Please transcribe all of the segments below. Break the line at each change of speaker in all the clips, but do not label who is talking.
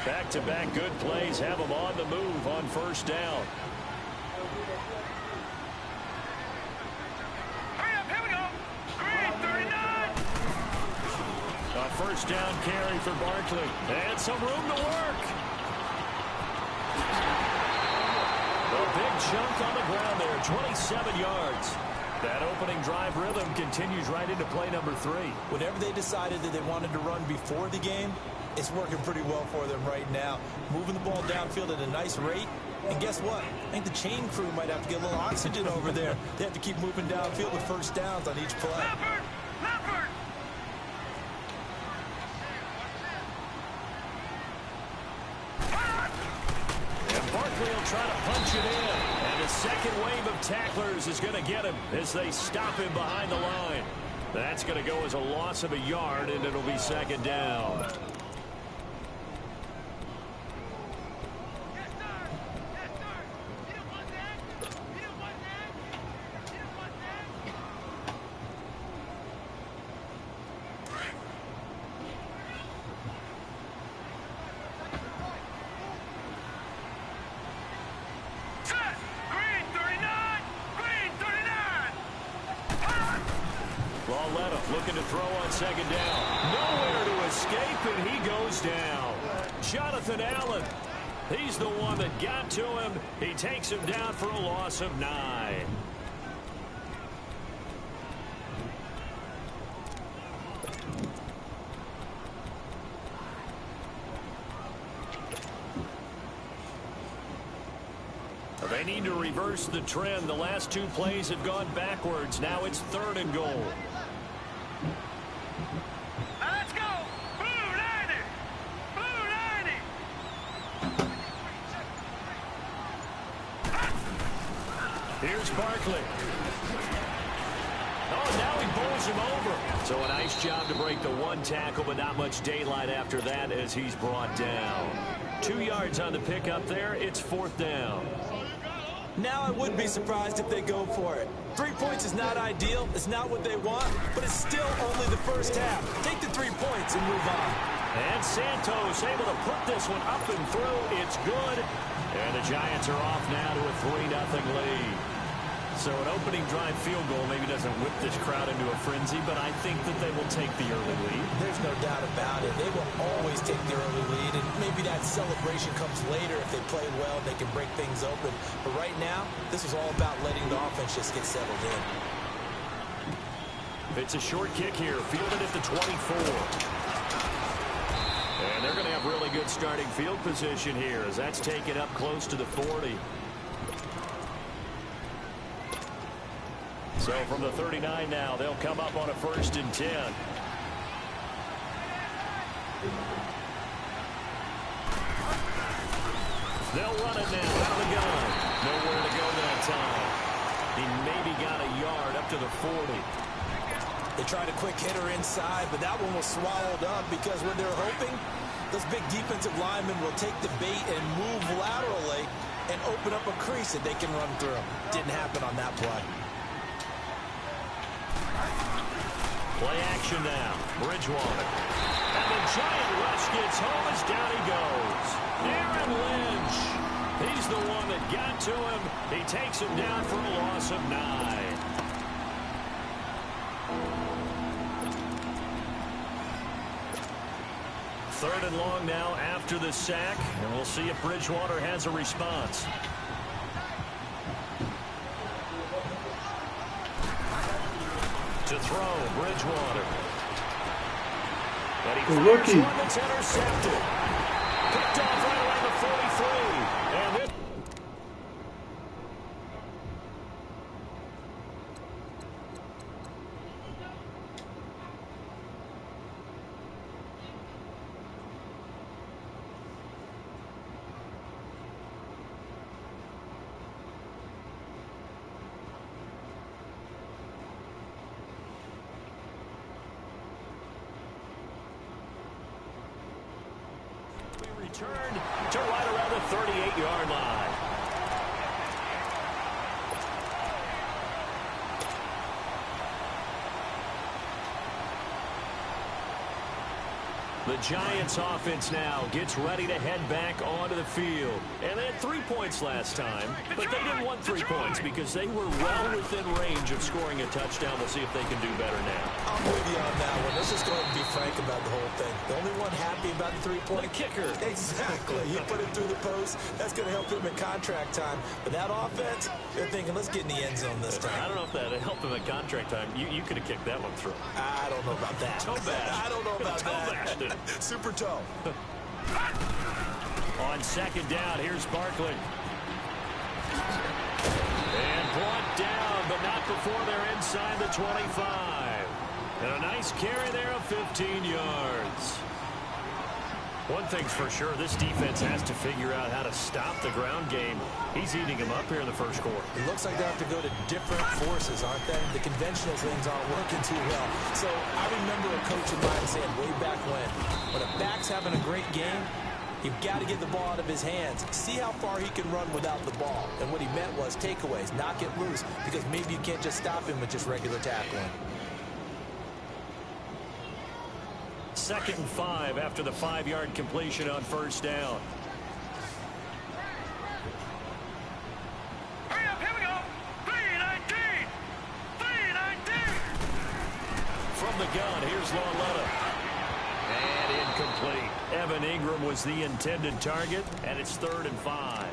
Back-to-back good plays have them on the move on first down.
Hurry up, here we go. Green 39.
A first down carry for Barkley. And some room to work. A big chunk on the ground there, 27 yards. That opening drive rhythm continues right into play number 3.
Whenever they decided that they wanted to run before the game, it's working pretty well for them right now. Moving the ball downfield at a nice rate. And guess what? I think the chain crew might have to get a little oxygen over there. They have to keep moving downfield with first downs on each play.
Leopard! Leopard!
And Barkley will try to punch it in. And the second wave of tacklers is going to get him as they stop him behind the line. That's going to go as a loss of a yard, and it'll be second down. Looking to throw on second down. Nowhere to escape, and he goes down. Jonathan Allen, he's the one that got to him. He takes him down for a loss of 9. They need to reverse the trend. The last 2 plays have gone backwards. Now it's 3rd and goal.
Let's go! Blue 90! Blue 90!
Here's Barkley. Oh, now he bowls him over. So a nice job to break the 1 tackle, but not much daylight after that as he's brought down. 2 yards on the pickup there. It's 4th down.
Now I wouldn't be surprised if they go for it. 3 points is not ideal. It's not what they want, but it's still only the first half. Take the 3 points and move on.
And Santos able to put this one up and through. It's good. And the Giants are off now to a 3-0 lead. So an opening drive field goal maybe doesn't whip this crowd into a frenzy, but I think that they will take the early lead.
There's no doubt about it. They will always take the early lead, and maybe that celebration comes later if they play well and they can break things open. But right now, this is all about letting the offense just get settled in.
It's a short kick here, fielded at the 24. And they're going to have really good starting field position here as that's taken up close to the 40. So from the 39 now, they'll come up on a 1st and 10. They'll run it now out of the gun. Nowhere to go that time. He maybe got a yard up to the 40.
They tried a quick hitter inside, but that one was swallowed up because when they're hoping, those big defensive linemen will take the bait and move laterally and open up a crease that they can run through. Didn't happen on that play.
Play action now. Bridgewater. And the giant rush gets home as down he goes. Aaron Lynch. He's the one that got to him. He takes him down for a loss of 9. Third and long now after the sack. And we'll see if Bridgewater has a response. To throw, Bridgewater. And he fires one that's intercepted. Picked off right around the 43. And it returned to right around the 38-yard line. The Giants offense now gets ready to head back onto the field. And they had 3 points last time, but they didn't want 3 points because they were well within range of scoring a touchdown. We'll see if they can do better now.
I'm with you on that one. Let's just go ahead and be frank about the whole thing. The only one happy about the 3-point
kicker.
Exactly. You put it through the post. That's going to help him in contract time. But that offense, they're thinking, let's get in the end zone this time.
I don't know if that helped him at contract time. You could have kicked that one through.
I don't know about that.
Toe bash.
I don't know about
that.
Super toe.
On second down, here's Barkley. And brought down, but not before they're inside the 25. And a nice carry there of 15 yards. One thing's for sure, this defense has to figure out how to stop the ground game. He's eating them up here in the first quarter.
It looks like they have to go to different forces, aren't they? The conventional things aren't working too well. So I remember a coach of mine saying way back when a back's having a great game, you've got to get the ball out of his hands. See how far he can run without the ball. And what he meant was takeaways, knock it loose, because maybe you can't just stop him with just regular tackling.
2nd and 5 after the 5-yard completion on first down.
Hurry up, here we go. 3-19. 3-19.
From the gun, here's Lauletta. And incomplete. Evan Ingram was the intended target, and it's 3rd and 5.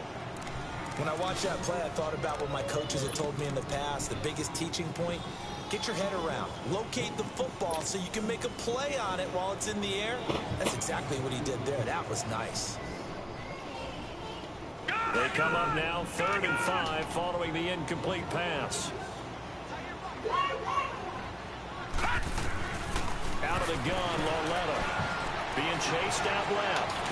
When I watched that play, I thought about what my coaches had told me in the past. The biggest teaching point, get your head around. Locate the football so you can make a play on it while it's in the air. That's exactly what he did there. That was nice.
They come up now 3rd and 5 following the incomplete pass. Out of the gun, Lauletta. Being chased out left.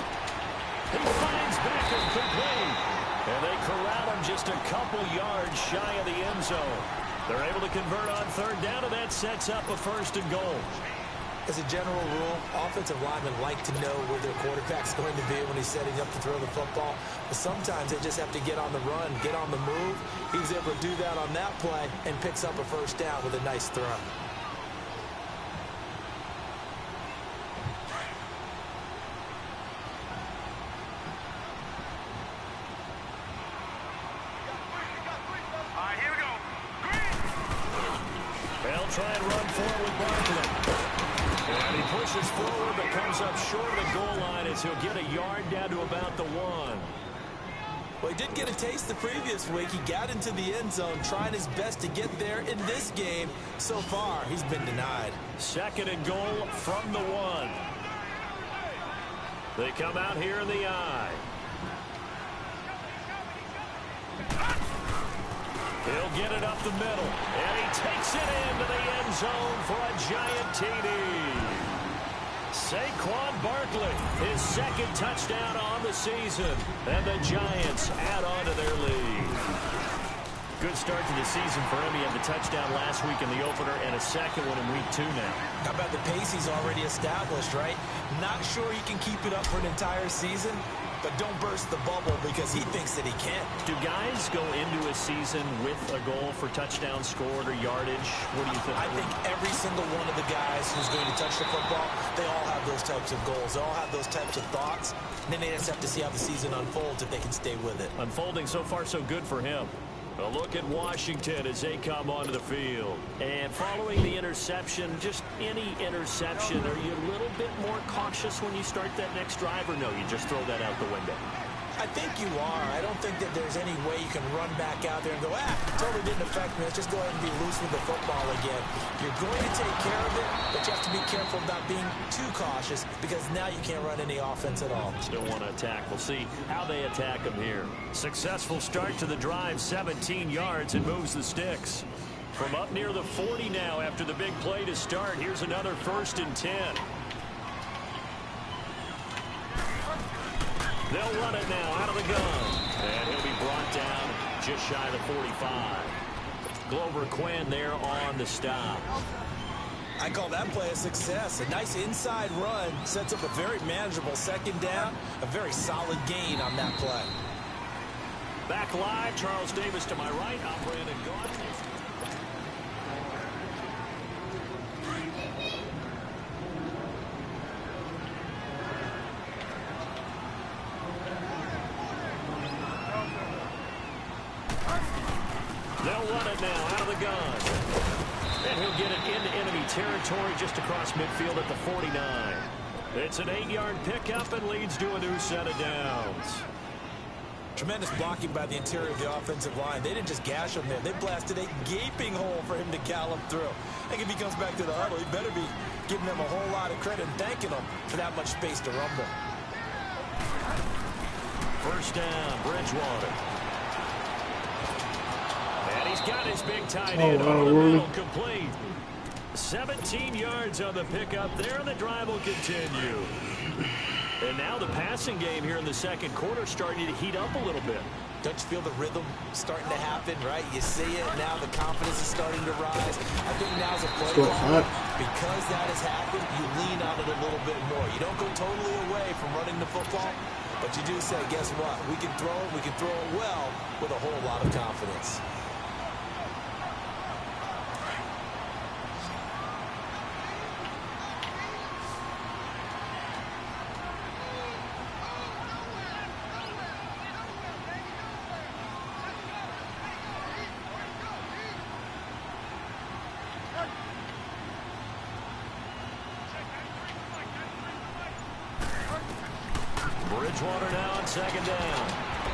He finds Becker complete. And they corral him just a couple yards shy of the end zone. They're able to convert on 3rd down, and that sets up a 1st and goal.
As a general rule, offensive linemen like to know where their quarterback's going to be when he's setting up to throw the football. But sometimes they just have to get on the run, get on the move. He was able to do that on that play and picks up a 1st down with a nice throw.
Try and run forward with Barkley. And he pushes forward but comes up short of the goal line as he'll get a yard down to about the 1.
Well, he did get a taste the previous week. He got into the end zone trying his best to get there in this game. So far, he's been denied.
2nd and goal from the 1. They come out here in the I. He'll get it up the middle, and he takes it into the end zone for a giant TD. Saquon Barkley, his 2nd touchdown on the season, and the Giants add on to their lead. Good start to the season for him. He had the touchdown last week in the opener and a 2nd one in week 2 now.
How about the pace he's already established, right? Not sure he can keep it up for an entire season, but don't burst the bubble because he thinks that he can.
Do guys go into a season with a goal for touchdowns scored or yardage? What do you think?
I think every single one of the guys who's going to touch the football, they all have those types of goals. They all have those types of thoughts. And then they just have to see how the season unfolds if they can stay with it.
Unfolding so far so good for him. A look at Washington as they come onto the field. And following the interception, just any interception, are you a little bit more cautious when you start that next drive, or no, you just throw that out the window?
I think you are. I don't think that there's any way you can run back out there and go, totally didn't affect me. Let's just go ahead and be loose with the football again. You're going to take care of it, but you have to be careful about being too cautious because now you can't run any offense at all.
Still want to attack. We'll see how they attack them here. Successful start to the drive, 17 yards, and moves the sticks. From up near the 40 now after the big play to start, here's another 1st and 10. They'll run it now out of the gun. And he'll be brought down just shy of the 45. Glover Quinn there on the stop.
I call that play a success. A nice inside run sets up a very manageable second down. A very solid gain on that play.
Back live, Charles Davis to my right. I'm Brandon Gaudin. They'll run it now out of the gun. And he'll get it into enemy territory just across midfield at the 49. It's an 8-yard pickup and leads to a new set of downs.
Tremendous blocking by the interior of the offensive line. They didn't just gash him there. They blasted a gaping hole for him to gallop through. I think if he comes back to the huddle, he better be giving them a whole lot of credit and thanking them for that much space to rumble.
First down, Bridgewater. And he's got his big tight end over the middle, complete. 17 yards on the pickup there, and the drive will continue. And now the passing game here in the second quarter starting to heat up a little bit.
Don't you feel the rhythm starting to happen, right? You see it, now the confidence is starting to rise. I think now's a play call. Because that has happened, you lean on it a little bit more. You don't go totally away from running the football, but you do say, guess what? We can throw it well with a whole lot of confidence.
Bridgewater now on second down.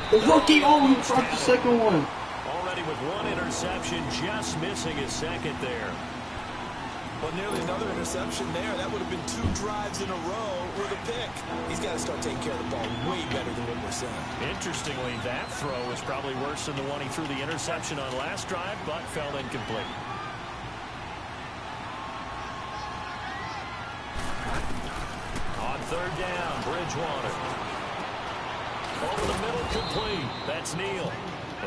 The rookie, he dropped the second one.
Already with one interception, just missing his second there.
Well, nearly another interception there. That would have been 2 drives in a row with a pick. He's got to start taking care of the ball way better than what we're saying.
Interestingly, that throw was probably worse than the one he threw the interception on last drive, but fell incomplete. On third down, Bridgewater. Over the middle, complete. That's Neal.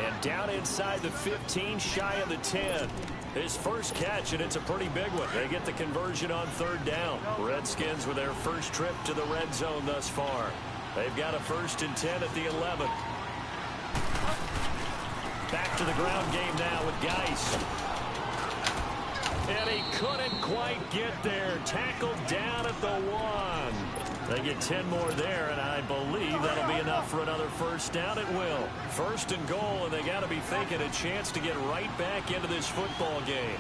And down inside the 15, shy of the 10. His first catch, and it's a pretty big one. They get the conversion on third down. Redskins with their first trip to the red zone thus far. They've got a 1st and 10 at the 11. Back to the ground game now with Geis. And he couldn't quite get there. Tackled down at the 1. They get 10 more there, and I believe that'll be enough for another first down. It will. 1st and goal, and they got to be thinking a chance to get right back into this football game.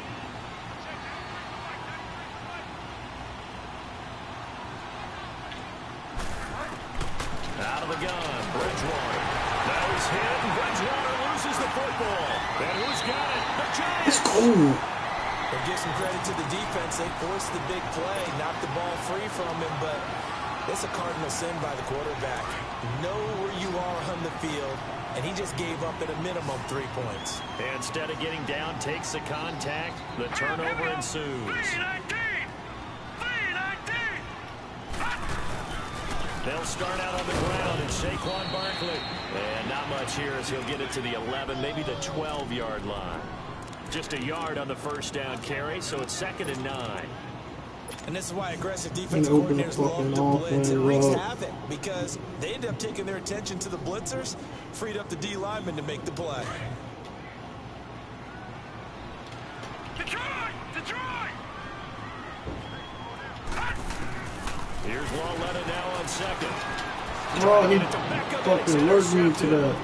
Out of the gun, Bridgewater. Now he's hit, and Bridgewater loses the football. And who's got it? The Giants.
It's cool.
But give some credit to the defense. They forced the big play, knocked the ball free from him, but it's a cardinal sin by the quarterback. Know where you are on the field, and he just gave up at a minimum 3 points.
And instead of getting down, takes the contact. The turnover ensues. They'll start out on the ground, and Saquon Barkley. And not much here as he'll get it to the 11, maybe the 12-yard line. Just a yard on the first down carry, so it's 2nd and 9.
And this is why aggressive defensive coordinators love to blitz. It wreaks havoc because they end up taking their attention to the blitzers, freed up the D lineman to make the play.
Detroit!
Here's Walletta now on second.
Oh, he fucking lured me to that.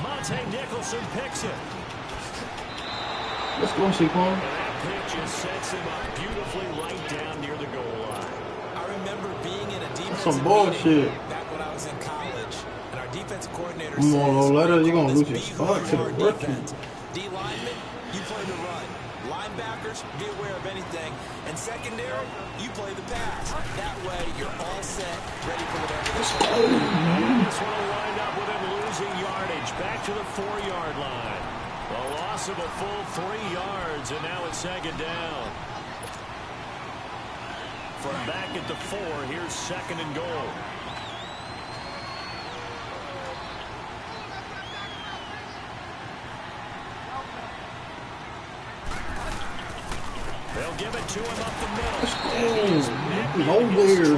Monte Nicholson picks it.
Let's go, Saquon.
And that pitch just sets him up beautifully right down near the goal line.
I remember being in a defensive
some bullshit
back when I was in college, and our defensive coordinator
Come on, Walletta, you're going to lose your spot to the rookie.
D lineman, you play the run. Linebackers, be aware of anything. And secondary, you play the pass. That way, you're all set, ready for whatever this one.
This one will wind up with him losing yardage. Back to the 4-yard line. A loss of a full 3 yards, and now it's 2nd down. From back at the 4, here's 2nd and goal. They'll give it to him up the middle.
Nowhere.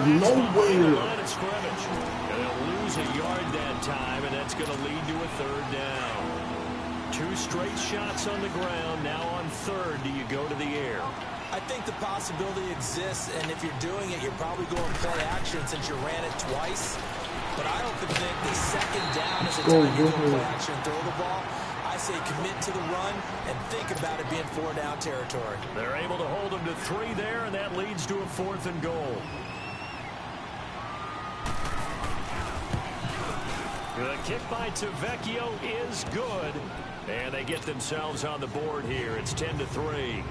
Line of scrimmage. And they'll lose a yard that time, and that's going to lead to a third down. 2 straight shots on the ground. Now on third, do you go to the air?
I think the possibility exists, and if you're doing it, you're probably going play action since you ran it twice. But I don't think the second down is a time you go play action and throw the ball. I say commit to the run and think about it being 4-down territory.
They're able to hold them to 3 there, and that leads to a 4th and goal. The kick by Tavecchio is good, and they get themselves on the board here. It's 10-3.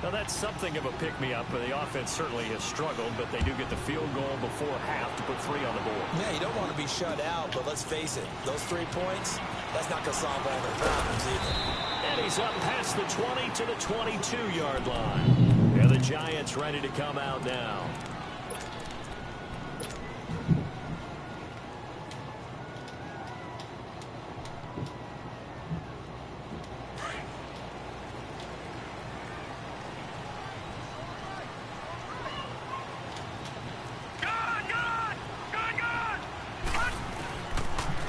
Now, that's something of a pick-me-up. The offense certainly has struggled, but they do get the field goal before half to put 3 on the board.
Yeah, you don't want to be shut out, but let's face it, those 3 points, that's not going to solve all their problems either.
And he's up past the 20 to the 22-yard line. And the Giants ready to come out now.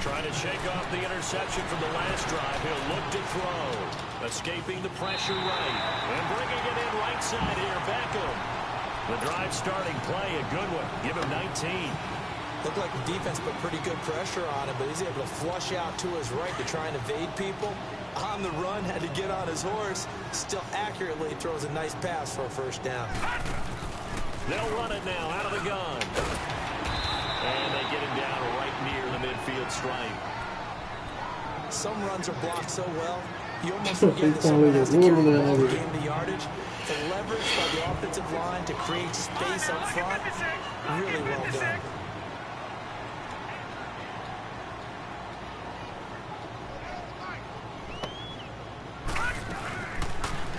Trying to shake off the interception from the last drive. He'll look to throw. Escaping the pressure right. And bringing it in right side here. Beckham. The drive starting play, a good one. Give him 19.
Looked like the defense put pretty good pressure on him, but he's able to flush out to his right to try and evade people. On the run, had to get on his horse. Still accurately throws a nice pass for a first down.
They'll run it now out of the gun. And they get him down right near the midfield stripe.
Some runs are blocked so well, you almost forget that someone has to carry the ball to gain the yardage. The leverage by the offensive line to create space up front, really well done.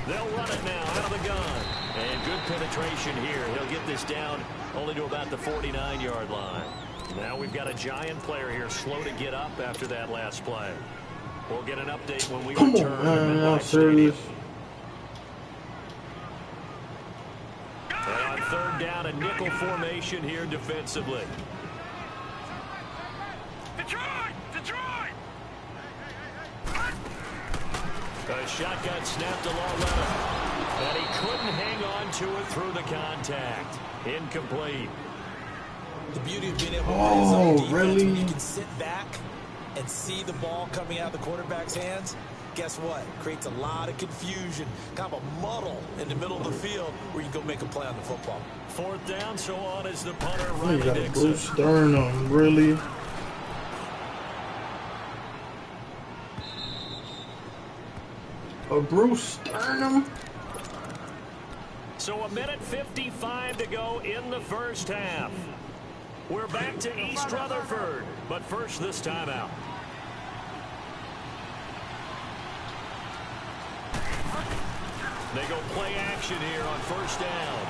They'll run it now out of the gun. And good penetration here. He'll get this down only to about the 49-yard line. Now we've got a Giant player here slow to get up after that last play. We'll get an update when we return. And on third down, a nickel formation here defensively.
Detroit!
A shotgun snapped along left, and he couldn't hang on to it through the contact. Incomplete.
The beauty of being able to play zone defense, when you can sit back and see the ball coming out of the quarterback's hands, guess what? Creates a lot of confusion, kind of a muddle in the middle of the field where you can go make a play on the football.
Fourth down, so on is the punter, Riley
You got
Dixon.
Bruce Sternum, really? A Bruce Sternum?
So 1:55 to go in the first half. We're back to East Rutherford, but first this timeout. They go play action here on first down.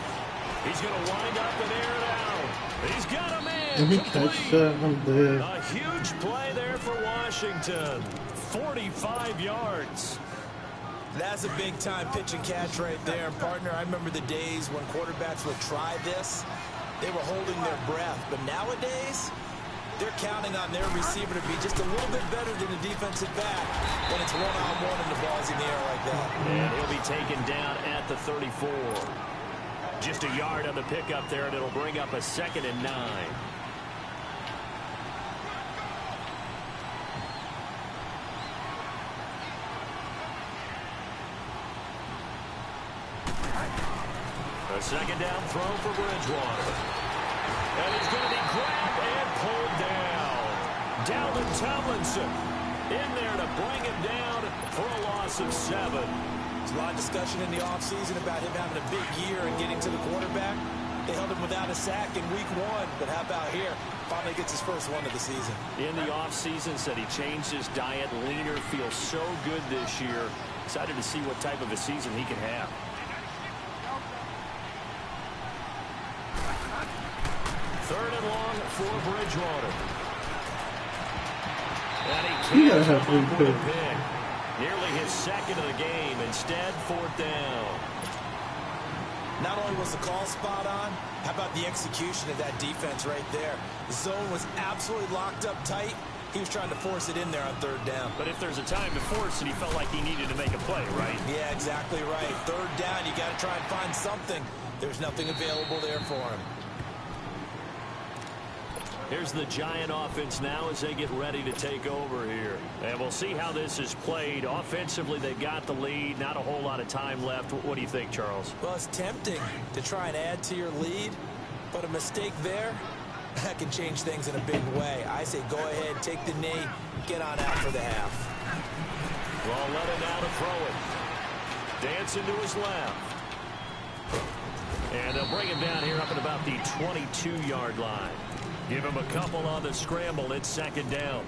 He's going to wind up and air it out. He's got a man.
Catch that, I'm dead.
A huge play there for Washington. 45 yards.
That's a big-time pitch and catch right there. And, partner, I remember the days when quarterbacks would try this. They were holding their breath. But nowadays, they're counting on their receiver to be just a little bit better than the defensive back when it's one-on-one and the ball's in the air like that.
And he'll be taken down at the 34. Just a yard on the pickup there, and it'll bring up a 2nd and 9. A second down throw for Bridgewater. And he's going to be grabbed and pulled down. Dalvin Tomlinson in there to bring him down for a loss of 7.
There's a lot of discussion in the offseason about him having a big year and getting to the quarterback. They held him without a sack in week 1, but how about here? Finally gets his first one of the season.
In the offseason, said he changed his diet, leaner, feels so good this year. Excited to see what type of a season he can have. Third and long for Bridgewater. And he can't come up with a pick. Nearly his 2nd of the game. Instead, 4th down.
Not only was the call spot on, how about the execution of that defense right there? The zone was absolutely locked up tight. He was trying to force it in there on third down.
But if there's a time to force it, he felt like he needed to make a play, right?
Yeah, exactly right. Third down, you got to try and find something. There's nothing available there for him.
Here's the Giant offense now as they get ready to take over here. And we'll see how this is played. Offensively, they've got the lead. Not a whole lot of time left. What do you think, Charles?
Well, it's tempting to try and add to your lead, but a mistake there, that can change things in a big way. I say go ahead, take the knee, get on out for the half.
Well, let him now to throw it. Dancing to his left. And they'll bring him down here up at about the 22-yard line. Give him a couple on the scramble. It's second down.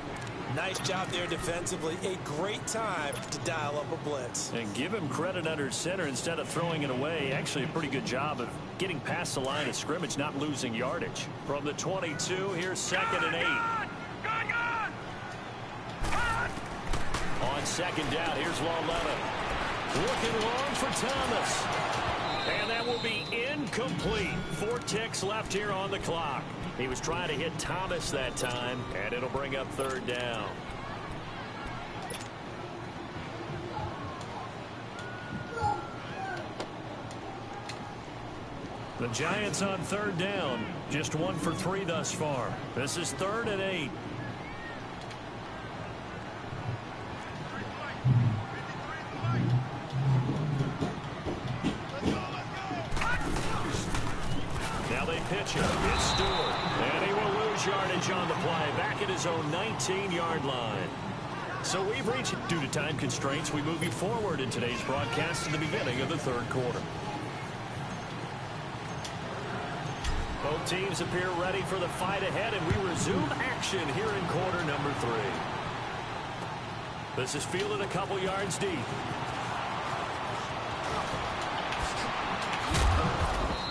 Nice job there defensively. A great time to dial up a blitz.
And give him credit under center instead of throwing it away. Actually, a pretty good job of getting past the line of scrimmage, not losing yardage. From the 22, here's second and 8. On second down, here's Lawletta. Looking long for Thomas. And that will be incomplete. 4 ticks left here on the clock. He was trying to hit Thomas that time, and it'll bring up third down. The Giants on third down. Just 1 for 3 thus far. This is third and 8. Now they pitch it. It's Stewart. And he will lose yardage on the play. Back at his own 19-yard line. So we've reached, due to time constraints, we move you forward in today's broadcast to the beginning of the third quarter. Both teams appear ready for the fight ahead, and we resume action here in quarter number 3. This is fielded a couple yards deep.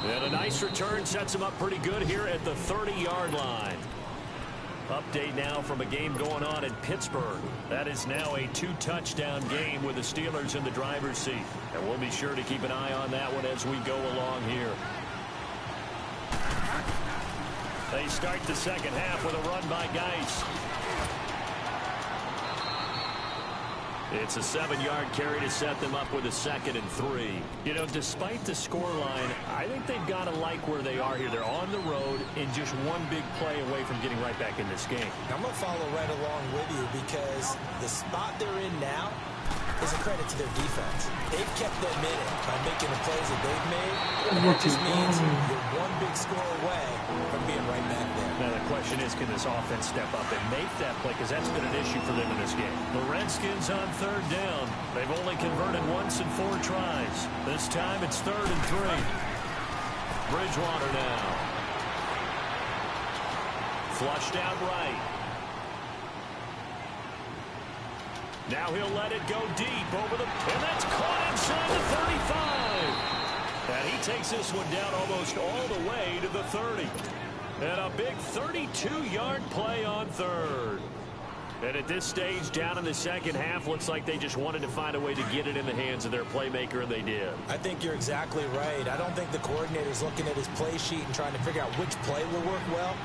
And a nice return sets him up pretty good here at the 30-yard line. Update now from a game going on in Pittsburgh. That is now a 2-touchdown game with the Steelers in the driver's seat. And we'll be sure to keep an eye on that one as we go along here. They start the second half with a run by Geis. It's a 7-yard carry to set them up with a second and 3. You know, despite the scoreline, I think they've got to like where they are here. They're on the road and just one big play away from getting right back in this game.
I'm going to follow right along with you because the spot they're in now is a credit to their defense. They've kept them in it by making the plays that they've made. And that just means you're one big score away from being right back there.
Now the question is, can this offense step up and make that play? Because that's been an issue for them in this game. The Redskins on third down. They've only converted once in 4 tries. This time it's third and 3. Bridgewater now. Flushed out right. Now he'll let it go deep over the... And that's caught inside the 35. And he takes this one down almost all the way to the 30. And a big 32-yard play on third. And at this stage, down in the second half, looks like they just wanted to find a way to get it in the hands of their playmaker, and they did.
I think you're exactly right. I don't think the coordinator's looking at his play sheet and trying to figure out which play will work well.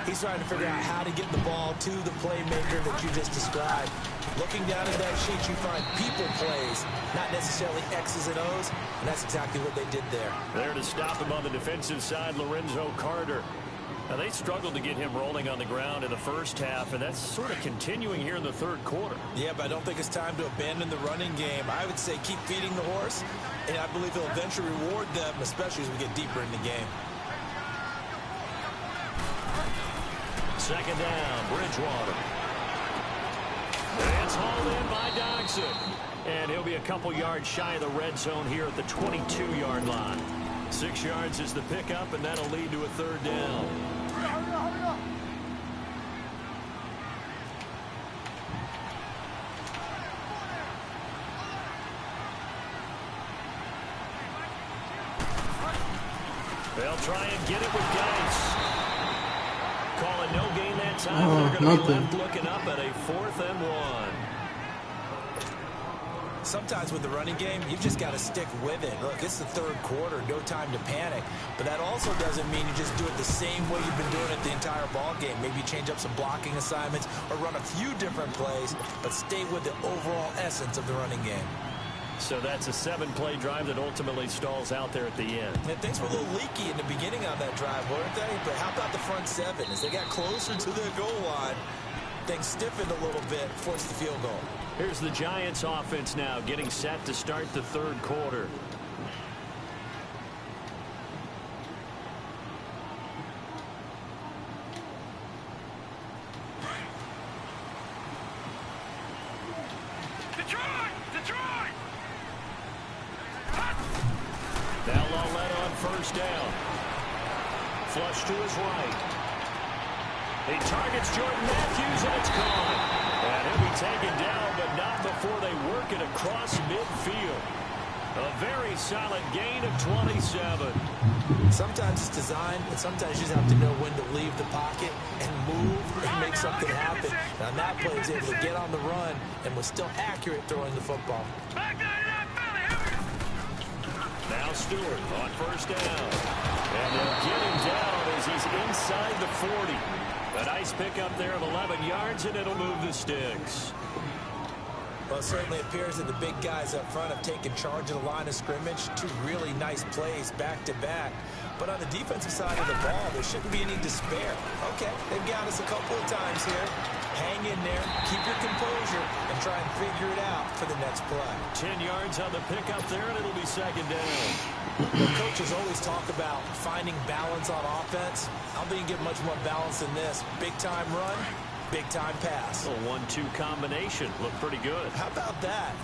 He's trying to figure out how to get the ball to the playmaker that you just described. Looking down at that sheet, you find people plays, not necessarily X's and O's, and that's exactly what they did there.
There to stop him on the defensive side, Lorenzo Carter. Now, they struggled to get him rolling on the ground in the first half, and that's sort of continuing here in the third quarter.
Yeah, but I don't think it's time to abandon the running game. I would say keep feeding the horse, and I believe he'll eventually reward them, especially as we get deeper in the game.
Second down, Bridgewater. It's hauled in by Dodson. And he'll be a couple yards shy of the red zone here at the 22-yard line. 6 yards is the pickup, and that'll lead to a third down. They'll try and get it with Geis. Calling no gain that time. They're going to be left looking up at a 4th and 1.
sometimes with the running game, you've just got to stick with it. Look, it's the third quarter, no time to panic. But that also doesn't mean you just do it the same way you've been doing it the entire ball game. Maybe change up some blocking assignments or run a few different plays, but stay with the overall essence of the running game.
So that's a 7-play drive that ultimately stalls out there at the end.
And things were a little leaky in the beginning on that drive, weren't they? But how about the front seven? As they got closer to their goal line, things stiffened a little bit, forced the field goal.
Here's the Giants offense now getting set to start the third quarter. Now Lawletta on first down. Flush to his right. He targets Jordan Matthews, and it's gone. And he'll be taken down, but not before they work it across midfield. A very solid gain of 27.
Sometimes it's designed, and sometimes you just have to know when to leave the pocket and move and make something happen. Now that play was able to get on the run and was still accurate throwing the football.
Now Stewart on first down. And they'll get him down as he's inside the 40. A nice pickup there of 11 yards, and it'll move the sticks.
Well, it certainly appears that the big guys up front have taken charge of the line of scrimmage. Two really nice plays back-to-back. But on the defensive side of the ball, there shouldn't be any despair. Okay, they've got us a couple of times here. Hang in there, keep your composure, and try and figure it out for the next play.
10 yards on the pickup there, and it'll be second down.
The coaches always talk about finding balance on offense. I don't think you get much more balance than this. Big-time run, big-time pass.
A 1-2 combination. Looked pretty good.
How about that?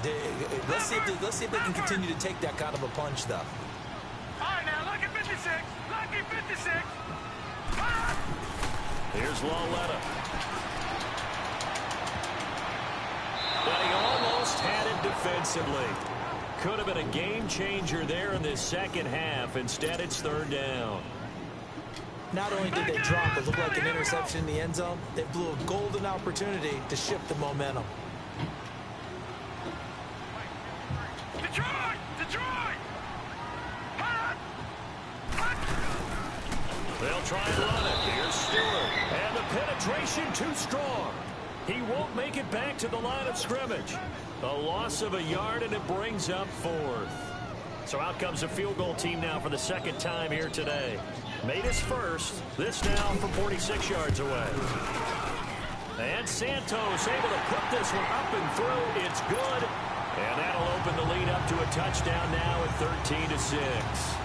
Let's see if they can continue to take that kind of a punch, though.
All right, now, lucky 56. Lucky 56.
Here's Lawletta. But he almost had it defensively. Could have been a game changer there in this second half. Instead, it's third down.
Not only did they drop what looked like an interception in the end zone, they blew a golden opportunity to shift the momentum.
Detroit! Detroit!
They'll try and run it. Here's Stewart. And the penetration too strong. He won't make it back to the line of scrimmage. A loss of a yard, and it brings up fourth. So out comes a field goal team now for the second time here today. Made his first. This now from 46 yards away. And Santos able to put this one up and through. It's good. And that'll open the lead up to a touchdown now at 13-6.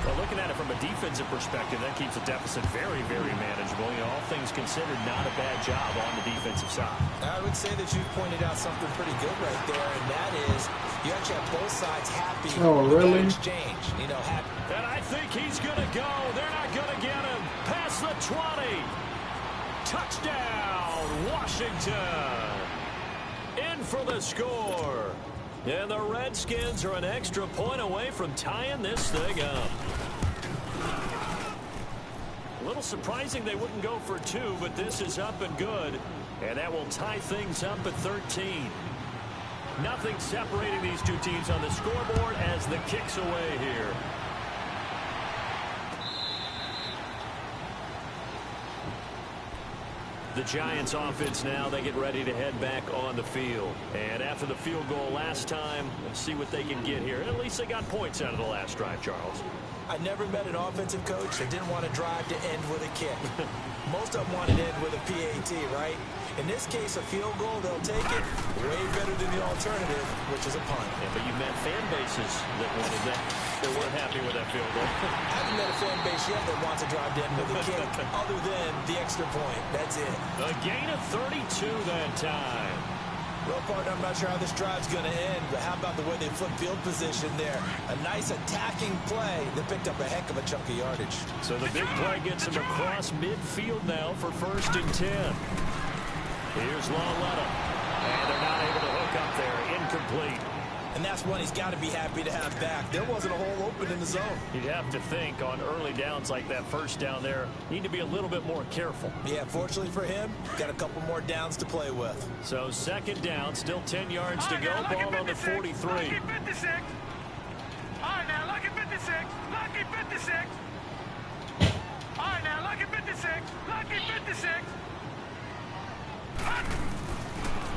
Well, looking at it from a defensive perspective, that keeps the deficit very, very manageable. You know, all things considered, not a bad job on the defensive side.
I would say that you pointed out something pretty good right there, and that is you actually have both sides happy with that exchange. You know, happy.
And I think he's going to go. They're not going to get him. Past the 20. Touchdown, Washington. In for the score. And the Redskins are an extra point away from tying this thing up. A little surprising they wouldn't go for two, but this is up and good. And that will tie things up at 13. Nothing separating these two teams on the scoreboard as the kick's away here. The Giants offense now, they get ready to head back on the field. And after the field goal last time, let's see what they can get here. At least they got points out of the last drive, Charles.
I never met an offensive coach that didn't want to drive to end with a kick. Most of them wanted to end with a PAT, right? In this case, a field goal, they'll take it way better than the alternative, which is a punt.
Yeah, but you met fan bases that wanted that. They weren't happy with that field goal.
I haven't met a fan base yet that wants to drive to end with a kick other than the extra point. That's it.
A gain of 32 that time.
Well, partner, I'm not sure how this drive's going to end, but how about the way they flip field position there? A nice attacking play that picked up a heck of a chunk of yardage.
So the big play gets them across midfield now for 1st and 10. Here's Lawletta. And they're not able to hook up there. Incomplete.
And that's one he's got to be happy to have back. There wasn't a hole open in the zone.
You'd have to think on early downs like that first down there, need to be a little bit more careful.
Yeah, fortunately for him, got a couple more downs to play with.
So second down, still 10 yards to go, ball on the 43.
Lucky 56. All right, now, lucky 56. Lucky 56. All right, now, lucky 56. Lucky 56.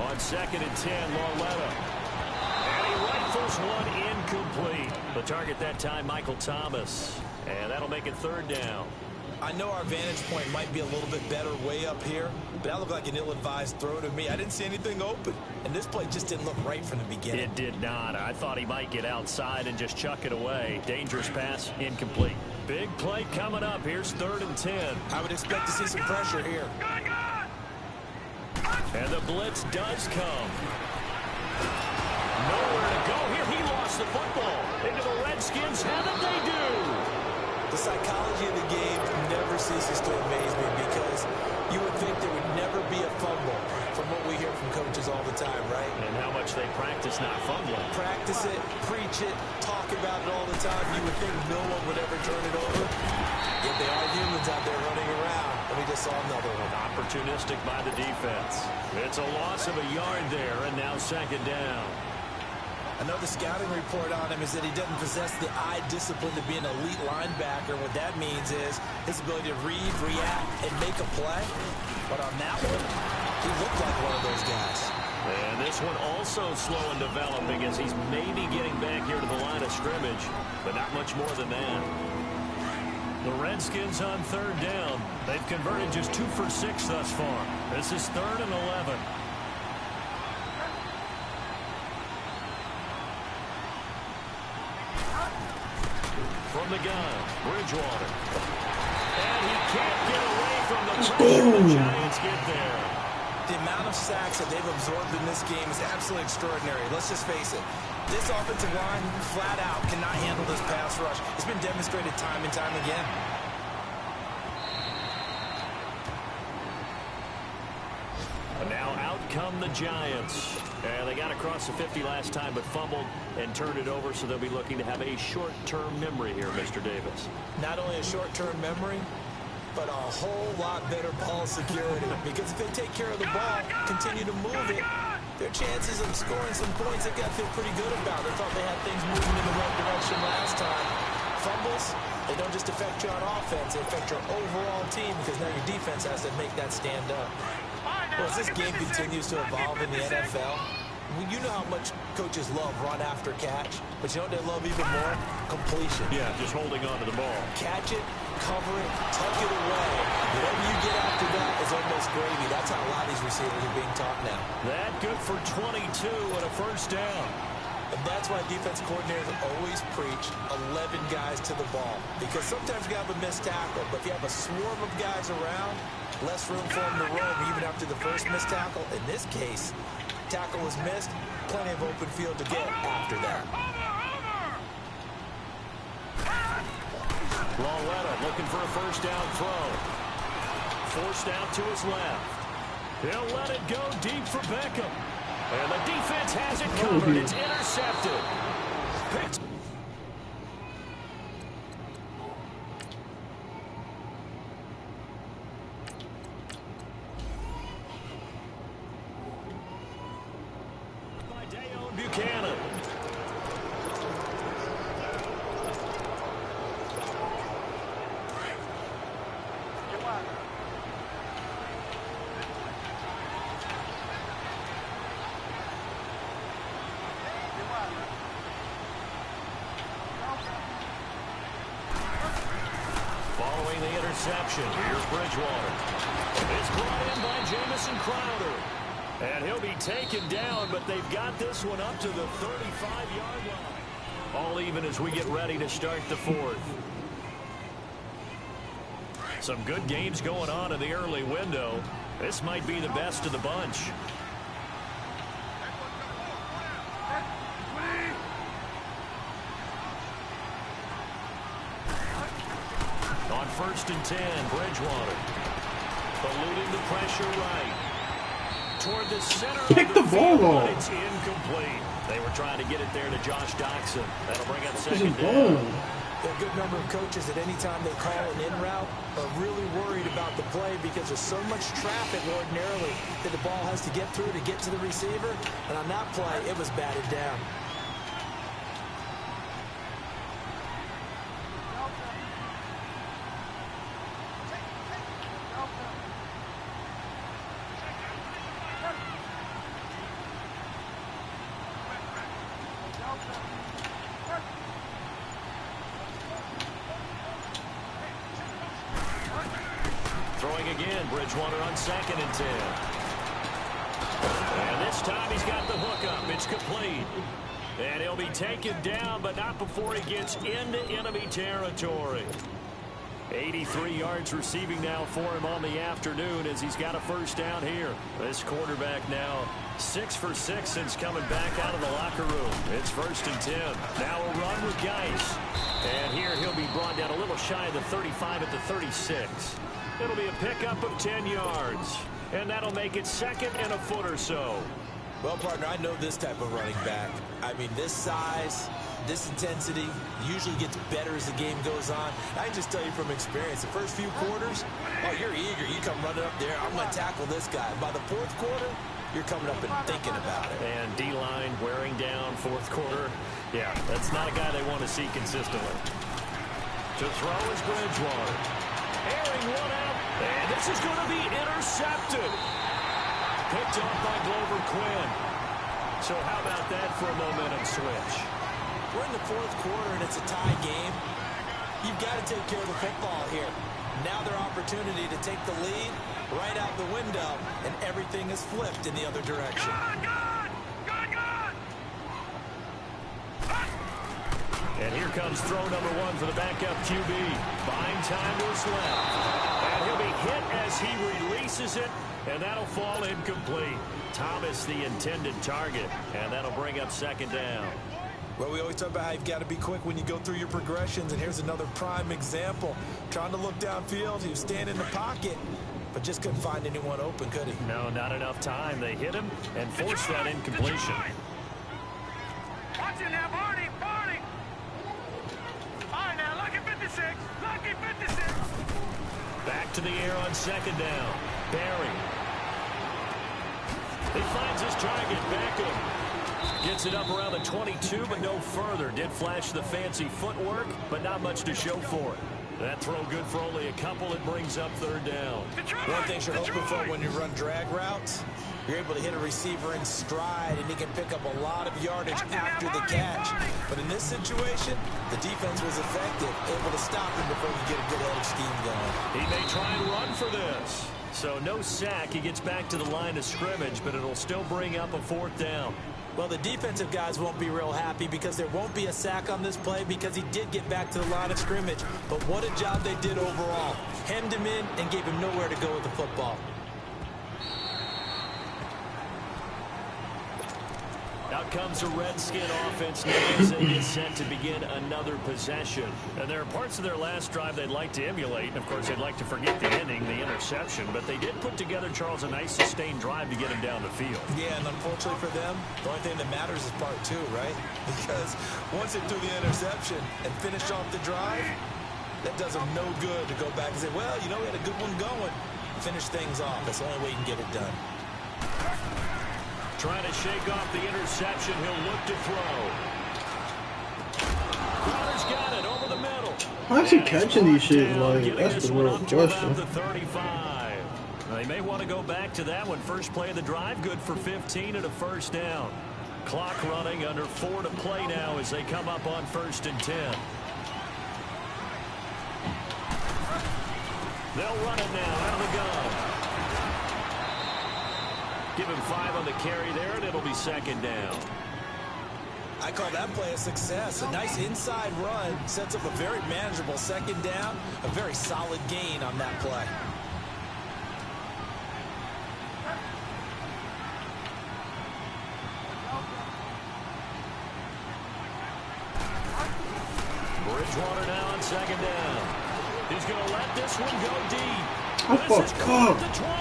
On second and 10, Lauletta. And he rifles one incomplete. The target that time, Michael Thomas. And that'll make it third down.
I know our vantage point might be a little bit better way up here, but that looked like an ill-advised throw to me. I didn't see anything open, and this play just didn't look right from the beginning.
It did not. I thought he might get outside and just chuck it away. Dangerous pass, incomplete. Big play coming up. Here's third and 10.
I would expect to see some pressure here.
And the blitz does come. Nowhere to go here. He lost the football. Into the Redskins. How did they do?
The psychology of the game never ceases to amaze me because you would think there would never be a fumble from what we hear from coaches all the time, right?
And how much they practice not fumbling.
Practice it, preach it, talk about it all the time. You would think no one would ever turn it over. Yet they are humans out there running around. And we just saw another one.
Opportunistic by the defense. It's a loss of a yard there, and now second down.
I know the scouting report on him is that he doesn't possess the eye discipline to be an elite linebacker. What that means is his ability to read, react, and make a play. But on that one, he looked like one of those guys.
And this one also slow in developing as he's maybe getting back here to the line of scrimmage, but not much more than that. The Redskins on third down. They've converted just 2 for 6 thus far. This is third and 11. From the gun, Bridgewater. And he can't get away from the pressure. The Giants get there.
The amount of sacks that they've absorbed in this game is absolutely extraordinary. Let's just face it. This offensive line, flat out, cannot handle this pass rush. It's been demonstrated time and time again.
And now out come the Giants. And they got across the 50 last time, but fumbled and turned it over, so they'll be looking to have a short-term memory here, Mr. Davis.
Not only a short-term memory, but a whole lot better ball security. Because if they take care of the ball, continue to move it, their chances of scoring some points, they've got to feel pretty good about. They thought they had things moving in the right direction last time. Fumbles, they don't just affect you on offense, they affect your overall team because now your defense has to make that stand up. Well, as this game continues to evolve in the NFL, you know how much coaches love run after catch, but you know what they love even more? Completion.
Yeah, just holding on to the ball.
Catch it, cover it, tuck it away. Whatever you get after that is almost gravy. That's how a lot of these receivers are being taught now.
That good for 22 and a first down.
And that's why defense coordinators always preach 11 guys to the ball. Because sometimes you have a missed tackle, but if you have a swarm of guys around, less room for them to roam even after the first missed tackle. In this case, tackle was missed, plenty of open field to get after that.
Lauletta looking for a first down throw. Forced out to his left. He'll let it go deep for Beckham. And the defense has it covered. It's intercepted. Picked. By Dayon Buchanan. Following the interception, here's Bridgewater. It's brought in by Jamison Crowder. And he'll be taken down, but they've got this one up to the 35-yard line. All even as we get ready to start the fourth. Some good games going on in the early window. This might be the best of the bunch. On first and 10, Bridgewater. Eluding the pressure right. Toward the center.
Pick the ball off.
It's incomplete. They were trying to get it there to Josh Doxson. That'll bring up second down.
A good number of coaches at any time they call an in route are really worried about the play because there's so much traffic ordinarily that the ball has to get through to get to the receiver. And on that play, it was batted down.
Throwing again, Bridgewater on 2nd and 10. And this time he's got the hook up. It's complete. And he'll be taken down, but not before he gets into enemy territory. 83 yards receiving now for him on the afternoon as he's got a first down here. This quarterback now 6 for 6 since coming back out of the locker room. It's 1st and 10. Now a run with Geis. And here he'll be brought down a little shy of the 35 at the 36. It'll be a pickup of 10 yards. And that'll make it 2nd and a foot or so.
Well, partner, I know this type of running back. I mean, this size, this intensity usually gets better as the game goes on. I can just tell you from experience, the first few quarters, oh, you're eager. You come running up there, I'm going to tackle this guy. By the 4th quarter, you're coming up and thinking about it.
And D-line wearing down 4th quarter. Yeah, that's not a guy they want to see consistently. To throw is Bridgewater. Airing one out. And this is going to be intercepted. Picked off by Glover Quinn. So how about that for a momentum switch?
We're in the 4th quarter and it's a tie game. You've got to take care of the football here. Now their opportunity to take the lead right out the window, and everything is flipped in the other direction.
And here comes throw number 1 for the backup QB. Buying time to his left. And he'll be hit as he releases it, and that'll fall incomplete. Thomas the intended target, and that'll bring up 2nd down.
Well, we always talk about how you've got to be quick when you go through your progressions, and here's another prime example. Trying to look downfield, he was standing in the pocket, but just couldn't find anyone open, could he?
No, not enough time. They hit him and forced that incompletion.
Watch it now, Barney, Barney. All right, now, lucky 56, lucky 56.
Back to the air on 2nd down. Barry. He finds his target, Beckham. Gets it up around the 22, but no further. Did flash the fancy footwork, but not much to show for it. That throw good for only a couple. It brings up 3rd down.
One thing you're hoping for when you run drag routes, you're able to hit a receiver in stride, and he can pick up a lot of yardage after the catch. But in this situation, the defense was effective, able to stop him before he get a good edge scheme going.
He may try and run for this. So no sack. He gets back to the line of scrimmage, but it'll still bring up a 4th down.
Well, the defensive guys won't be real happy because there won't be a sack on this play because he did get back to the line of scrimmage. But what a job they did overall. Hemmed him in and gave him nowhere to go with the football.
Out comes a Redskin offense now as they get set to begin another possession. And there are parts of their last drive they'd like to emulate. And, of course, they'd like to forget the ending, the interception. But they did put together, Charles, a nice sustained drive to get him down the field.
Yeah, and unfortunately for them, the only thing that matters is part 2, right? Because once they threw the interception and finished off the drive, that does them no good to go back and say, well, you know, we had a good one going. Finish things off. That's the only way you can get it done.
Trying to shake off the interception. He'll look to throw. Crowder's got it over the middle.
How's he catching these shit? Like, that's the real question.
The 35. They may want to go back to that one. First play of the drive, good for 15 and a 1st down. Clock running, under 4 to play now as they come up on 1st and 10. They'll run it now out of the gun. Give him 5 on the carry there, and it'll be 2nd down.
I call that play a success. A nice inside run sets up a very manageable 2nd down. A very solid gain on that play.
Bridgewater now on 2nd down. He's going to let this one go deep.
I fucked up.
The 20.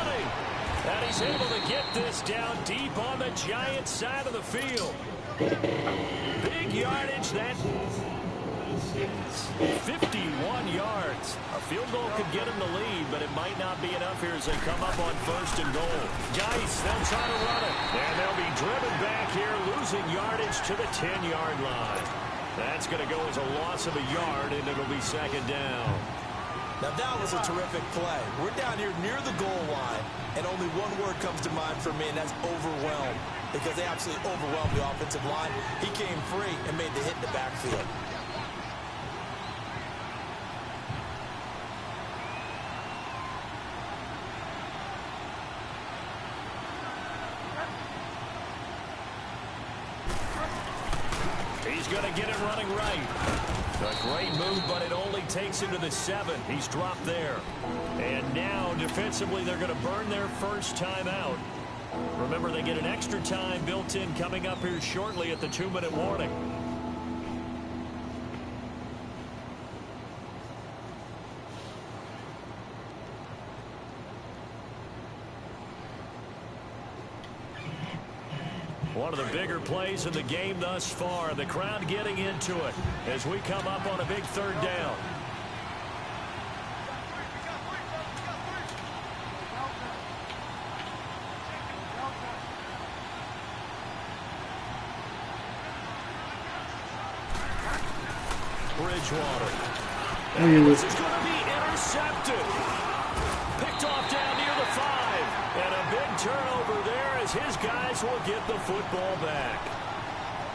And he's able to get this down deep on the Giants side of the field. Big yardage. That 51 yards. A field goal could get him the lead, but it might not be enough here as they come up on 1st and goal. Geis, they'll try to run it. And they'll be driven back here, losing yardage to the 10-yard line. That's going to go as a loss of a yard, and it'll be 2nd down.
Now, that was a terrific play. We're down here near the goal line, and only one word comes to mind for me, and that's overwhelmed, because they absolutely overwhelmed the offensive line. He came free and made the hit in the backfield.
He's going to get it running right. A great move, but it only takes him to the 7. He's dropped there. And now, defensively, they're going to burn their first time out. Remember, they get an extra time built in coming up here shortly at the 2-minute warning. One of the bigger plays in the game thus far. The crowd getting into it as we come up on a big 3rd down. Bridgewater. And this is going to be intercepted. Picked off down near the 5. And a big turnover there as his guys will get the football back.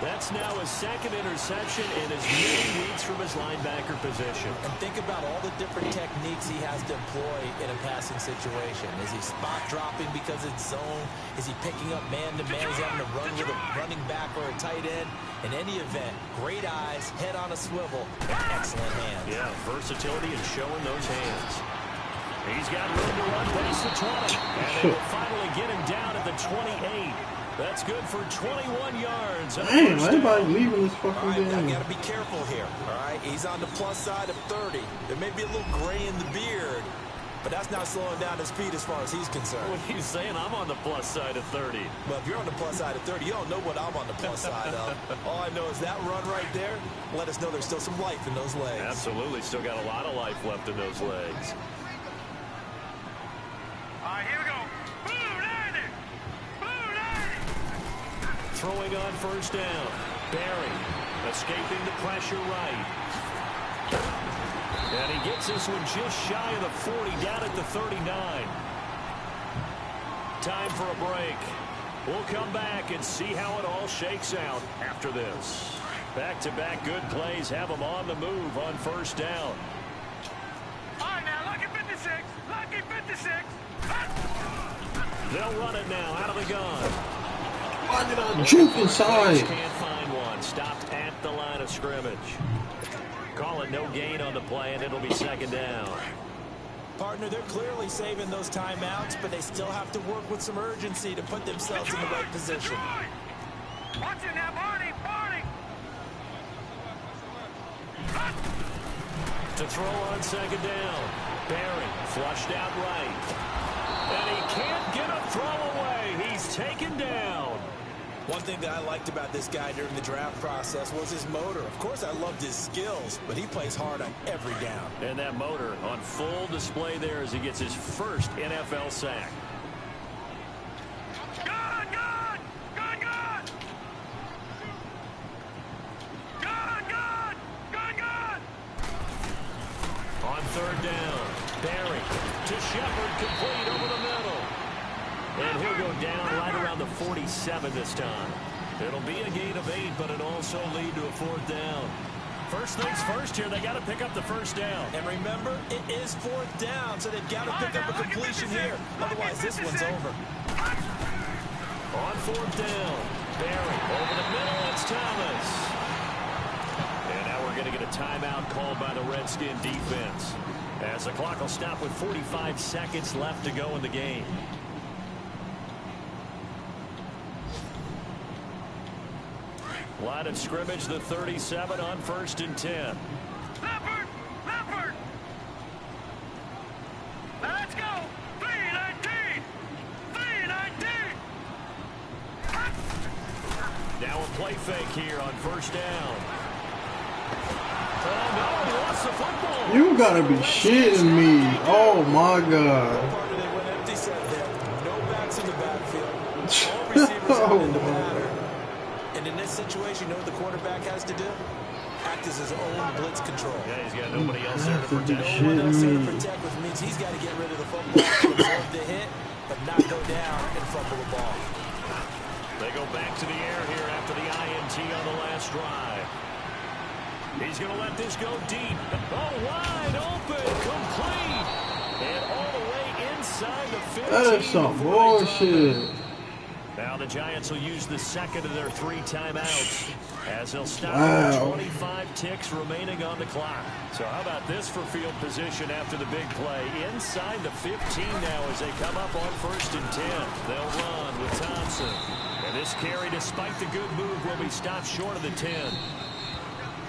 That's now his 2nd interception in as many weeks from his linebacker position.
And think about all the different techniques he has to employ in a passing situation. Is he spot dropping because it's zone? Is he picking up man-to-man? He's having to run with a running back or a tight end. In any event, great eyes, head on a swivel, and excellent hands.
Yeah, versatility and showing those hands. He's got room to run past the 20. And they will finally get him down at the 28. That's good for 21 yards.
Damn, everybody leaving this fucking game.
I got to be careful here, all right? He's on the plus side of 30. There may be a little gray in the beard, but that's not slowing down his speed as far as he's concerned.
What are you saying? I'm on the plus side of 30.
Well, if you're on the plus side of 30, you don't know what I'm on the plus side of. All I know is that run right there let us know there's still some life in those legs.
Absolutely. Still got a lot of life left in those legs.
All right, here we go. Blue 90. Blue 90.
Throwing on 1st down. Barry escaping the pressure right. And he gets this one just shy of the 40, down at the 39. Time for a break. We'll come back and see how it all shakes out after this. Back-to-back good plays have them on the move on 1st down.
All right, now, lucky 56. Lucky 56.
They'll run it now out of the gun.
Why did I juke inside?
Can't find one. Stopped at the line of scrimmage. Call it no gain on the play, and it'll be 2nd down.
Partner, they're clearly saving those timeouts, but they still have to work with some urgency to put themselves in the right position.
Watch it now, Barney. Barney.
To throw on 2nd down. Barry flushed out right. And he can't get a throw away. He's taken down.
One thing that I liked about this guy during the draft process was his motor. Of course, I loved his skills, but he plays hard on every down.
And that motor on full display there as he gets his first NFL sack.
Good, good. Good, good. Good, good. Good, good.
On 3rd down, Barry to Shepard, complete over the middle. And he'll go down right around the 47 this time. It'll be a gain of 8, but it'll also lead to a 4th down. First things first here, they got to pick up the 1st down.
And remember, it is 4th down, so they've got to pick up a completion here. Otherwise, this one's over.
On 4th down, Barry over the middle, it's Thomas. And now we're going to get a timeout called by the Redskin defense, as the clock will stop with 45 seconds left to go in the game. Line of scrimmage, the 37 on 1st and 10.
Leopard! Leopard! Now let's go! 3-19! 3-19!
Now a play fake here on first down. Oh, no, he lost the football.
You gotta be shitting me. Oh, my God.
They went empty set there. No backs in the backfield. All receivers out in the pattern. And in this situation, you know what the quarterback has to do? Act as his own blitz control.
Yeah, he's got nobody else there to protect.
No one else there to protect, which means he's got to get rid of the football, absorb the hit, but not go down and fumble the ball.
They go back to the air here after the INT on the last drive. He's going to let this go deep. Oh, wide open, complete. And all the way inside the 15.
That is some bullshit.
Now the Giants will use the second of their 3 timeouts as they'll stop
Wow.
25 ticks remaining on the clock. So how about this for field position after the big play? Inside the 15 now as they come up on 1st and 10. They'll run with Thompson. And this carry, despite the good move, will be stopped short of the 10.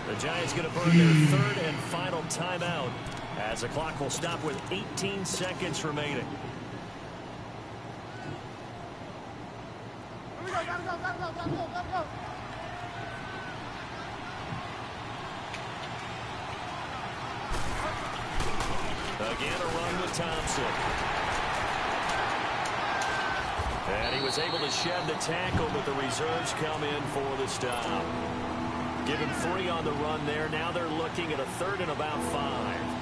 The Giants going to burn their 3rd and final timeout as the clock will stop with 18 seconds remaining. Again, a run with Thompson. And he was able to shed the tackle, but the reserves come in for the stop. Give him 3 on the run there. Now they're looking at a 3rd and about 5.